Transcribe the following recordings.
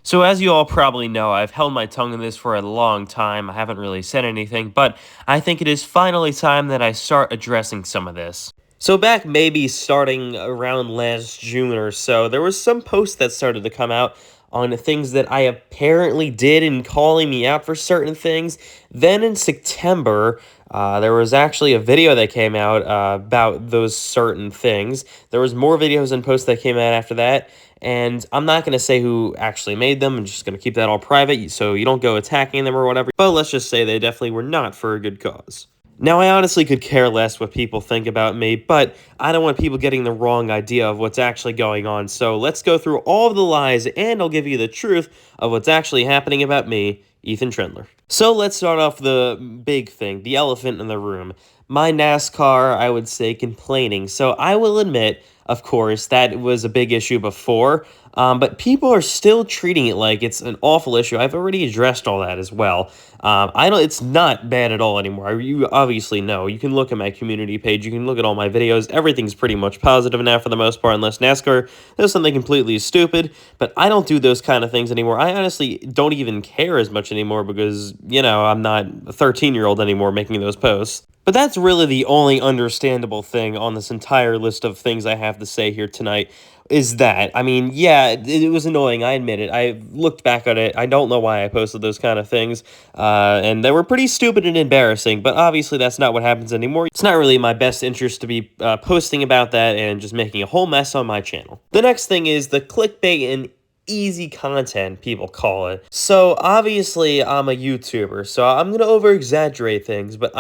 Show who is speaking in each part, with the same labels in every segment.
Speaker 1: So as you all probably know, I've held my tongue on this for a long time. I haven't really said anything, but I think it is finally time that I start addressing some of this. So back maybe starting around last June or so, there was some posts that started to come out on the things that I apparently did and calling me out for certain things. Then in September, there was actually a video that came out about those certain things. There was more videos and posts that came out after that. And I'm not going to say who actually made them. I'm just going to keep that all private so you don't go attacking them or whatever. But let's just say they definitely were not for a good cause. Now, I honestly could care less what people think about me, but I don't want people getting the wrong idea of what's actually going on. So let's go through all of the lies, and I'll give you the truth of what's actually happening about me, Ethan Trendler. So let's start off the big thing, the elephant in the room. My NASCAR, I would say, complaining. So I will admit, of course, that was a big issue before, but people are still treating it like it's an awful issue. I've already addressed all that as well. It's not bad at all anymore. You obviously know. You can look at my community page. You can look at all my videos. Everything's pretty much positive now for the most part, unless NASCAR does something completely stupid. But I don't do those kind of things anymore. I honestly don't even care as much anymore because, I'm not a 13-year-old anymore making those posts. But that's really the only understandable thing on this entire list of things I have to say here tonight is that, yeah, it was annoying, I admit it. I looked back at it, I don't know why I posted those kind of things, and they were pretty stupid and embarrassing, but obviously that's not what happens anymore. It's not really my best interest to be posting about that and just making a whole mess on my channel. The next thing is the clickbait and easy content, people call it. So obviously I'm a YouTuber, so I'm gonna over-exaggerate things, but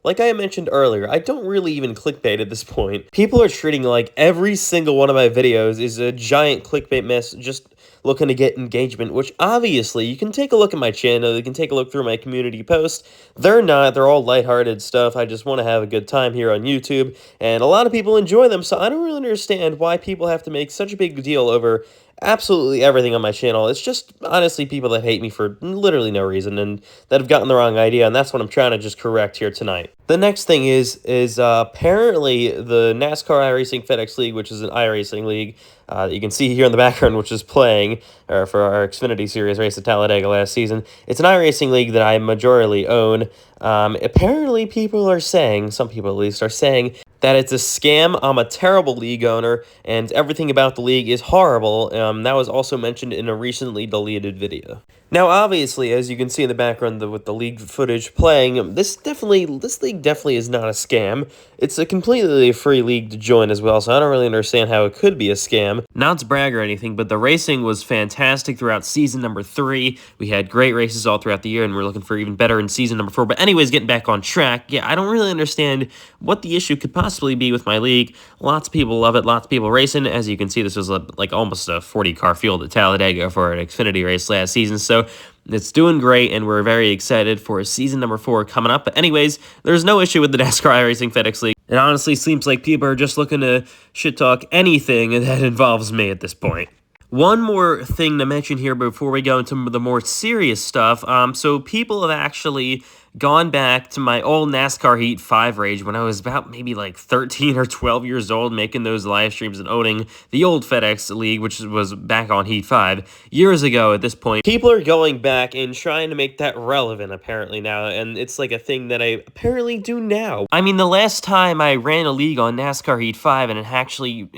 Speaker 1: like I mentioned earlier, I don't really even clickbait at this point. People are treating like every single one of my videos is a giant clickbait mess just looking to get engagement, which obviously you can take a look at my channel, you can take a look through my community posts. They're not, they're all lighthearted stuff. I just want to have a good time here on YouTube, and a lot of people enjoy them, so I don't really understand why people have to make such a big deal over absolutely everything on my channel. It's just honestly people that hate me for literally no reason and that have gotten the wrong idea, and that's what I'm trying to just correct here tonight. The next thing is apparently the NASCAR iRacing FedEx League, which is an iRacing league that you can see here in the background, which is playing for our Xfinity Series race at Talladega last season. It's an iRacing league that I majorly own. Apparently people are saying, some people at least are saying, that it's a scam. I'm a terrible league owner, and everything about the league is horrible. That was also mentioned in a recently deleted video. Now, obviously, as you can see in the background with the league footage playing, this league definitely is not a scam. It's a completely free league to join as well, so I don't really understand how it could be a scam. Not to brag or anything, but the racing was fantastic throughout season number 3. We had great races all throughout the year, and we're looking for even better in season number 4. But anyways, getting back on track, yeah, I don't really understand what the issue could possibly be with my league. Lots of people love it, lots of people racing. As you can see, this was like almost a 40-car field at Talladega for an Xfinity race last season, so it's doing great, and we're very excited for season number 4 coming up. But anyways, there's no issue with the NASCAR iRacing FedEx League. It honestly seems like people are just looking to shit-talk anything that involves me at this point. One more thing to mention here before we go into the more serious stuff. So people have actually gone back to my old NASCAR Heat 5 rage when I was about maybe like 13 or 12 years old, making those live streams and owning the old FedEx League, which was back on Heat 5 years ago at this point. People are going back and trying to make that relevant apparently now, and it's like a thing that I apparently do now. I mean, the last time I ran a league on NASCAR Heat 5 and actually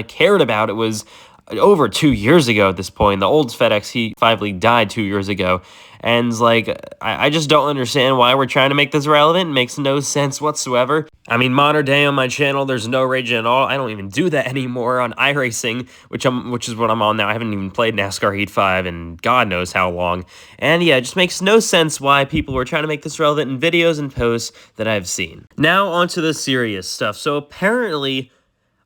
Speaker 1: cared about it was over 2 years ago at this point. The old FedEx Heat 5 League died 2 years ago. And, I just don't understand why we're trying to make this relevant. It makes no sense whatsoever. I mean, modern day on my channel, there's no rage at all. I don't even do that anymore on iRacing, which is what I'm on now. I haven't even played NASCAR Heat 5 in God knows how long. And yeah, it just makes no sense why people were trying to make this relevant in videos and posts that I've seen. Now, onto the serious stuff. So, apparently,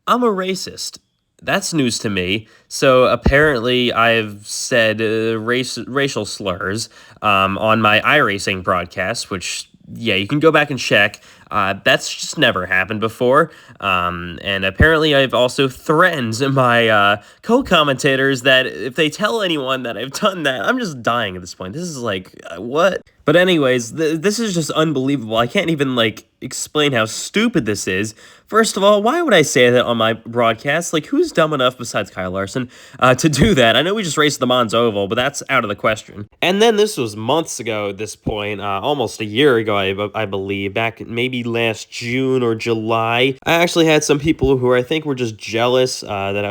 Speaker 1: I'm a racist. That's news to me. So apparently I've said racial slurs on my iRacing broadcast, which, yeah, you can go back and check. That's just never happened before. And apparently I've also threatened my co-commentators that if they tell anyone that I've done that, I'm just dying at this point. This is what? But anyways, this is just unbelievable. I can't even, explain how stupid this is. First of all, why would I say that on my broadcast? Like, who's dumb enough besides Kyle Larson to do that? I know we just raced the Mons Oval, but that's out of the question. And then this was months ago at this point, almost a year ago, I believe, back maybe last June or July. I actually had some people who I think were just jealous that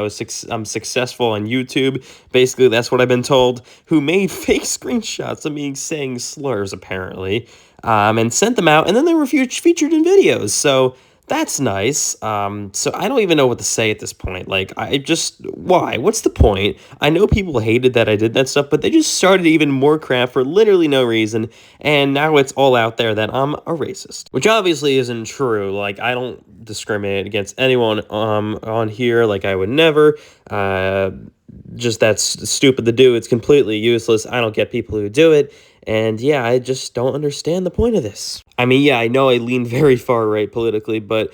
Speaker 1: I'm successful on YouTube. Basically, that's what I've been told, who made fake screenshots of me saying slurs, apparently, and sent them out, and then they were featured in videos. So that's nice. So I don't even know what to say at this point. Like, why? What's the point? I know people hated that I did that stuff, but they just started even more crap for literally no reason, and now it's all out there that I'm a racist, which obviously isn't true. Like, I don't discriminate against anyone on here. Like, I would never. Just that's stupid to do. It's completely useless. I don't get people who do it. And yeah, I just don't understand the point of this. I mean, yeah, I know I lean very far right politically, but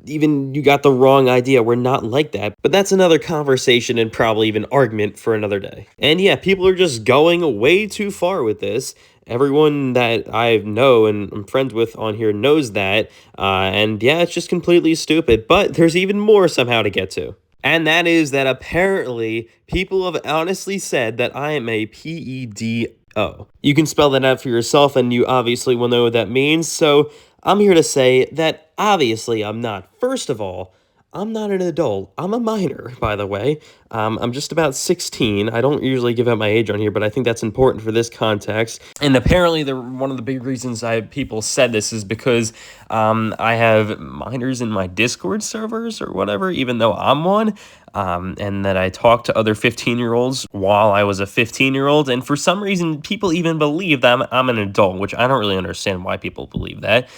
Speaker 1: even you got the wrong idea. We're not like that. But that's another conversation and probably even argument for another day. And yeah, people are just going way too far with this. Everyone that I know and I'm friends with on here knows that. And yeah, it's just completely stupid. But there's even more somehow to get to. And that is that apparently people have honestly said that I am a PEDO. You can spell that out for yourself, and you obviously will know what that means. So I'm here to say that obviously I'm not. First of all, I'm not an adult. I'm a minor, by the way. I'm just about 16. I don't usually give out my age on here, but I think that's important for this context. And apparently, one of the big reasons people said this is because I have minors in my Discord servers or whatever, even though I'm one. And that I talked to other 15-year-olds while I was a 15-year-old. And for some reason, people even believe that I'm an adult, which I don't really understand why people believe that.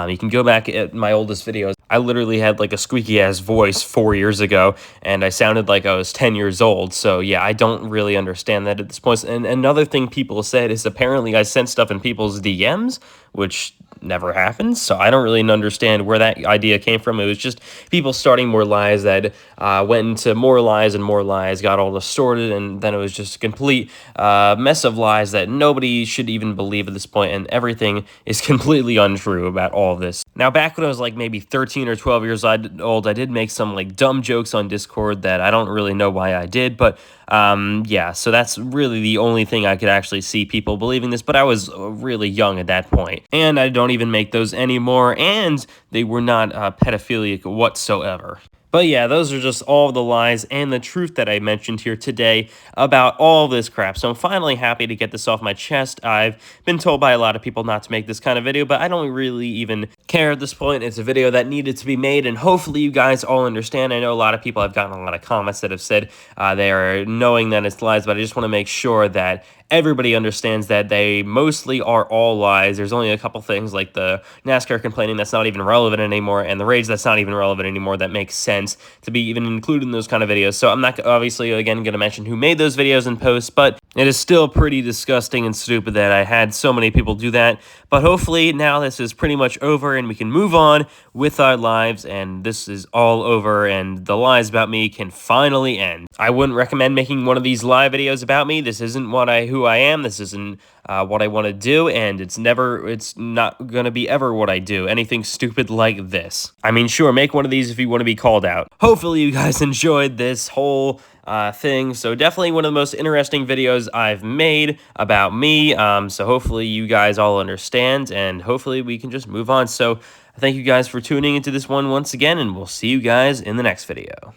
Speaker 1: You can go back at my oldest videos. I literally had like a squeaky-ass voice 4 years ago, and I sounded like I was 10 years old. So yeah, I don't really understand that at this point. And another thing people said is apparently I sent stuff in people's DMs, which never happened. So I don't really understand where that idea came from. It was just people starting more lies that went into more lies and more lies, got all distorted, and then it was just a complete mess of lies that nobody should even believe at this point, and everything is completely untrue about all of this. Now, back when I was like maybe 13 or 12 years old, I did make some like dumb jokes on Discord that I don't really know why I did, but yeah, so that's really the only thing I could actually see people believing this, but I was really young at that point, and I don't even make those anymore, and they were not pedophilic whatsoever. But yeah, those are just all the lies and the truth that I mentioned here today about all this crap. So I'm finally happy to get this off my chest. I've been told by a lot of people not to make this kind of video, but I don't really even care at this point. It's a video that needed to be made, and hopefully you guys all understand. I know a lot of people, I've gotten a lot of comments that have said they are knowing that it's lies, but I just want to make sure that everybody understands that they mostly are all lies. There's only a couple things like the NASCAR complaining that's not even relevant anymore, and the rage that's not even relevant anymore that makes sense to be even included in those kind of videos. So I'm not obviously again going to mention who made those videos and posts, but it is still pretty disgusting and stupid that I had so many people do that. But hopefully now this is pretty much over and we can move on with our lives, and this is all over and the lies about me can finally end. I wouldn't recommend making one of these live videos about me. This isn't who I am. This isn't what I want to do, and it's not going to be ever what I do. Anything stupid like this. I mean, sure, make one of these if you want to be called out. Hopefully you guys enjoyed this whole thing. So definitely one of the most interesting videos I've made about me. So hopefully you guys all understand, and hopefully we can just move on. So thank you guys for tuning into this one once again, and we'll see you guys in the next video.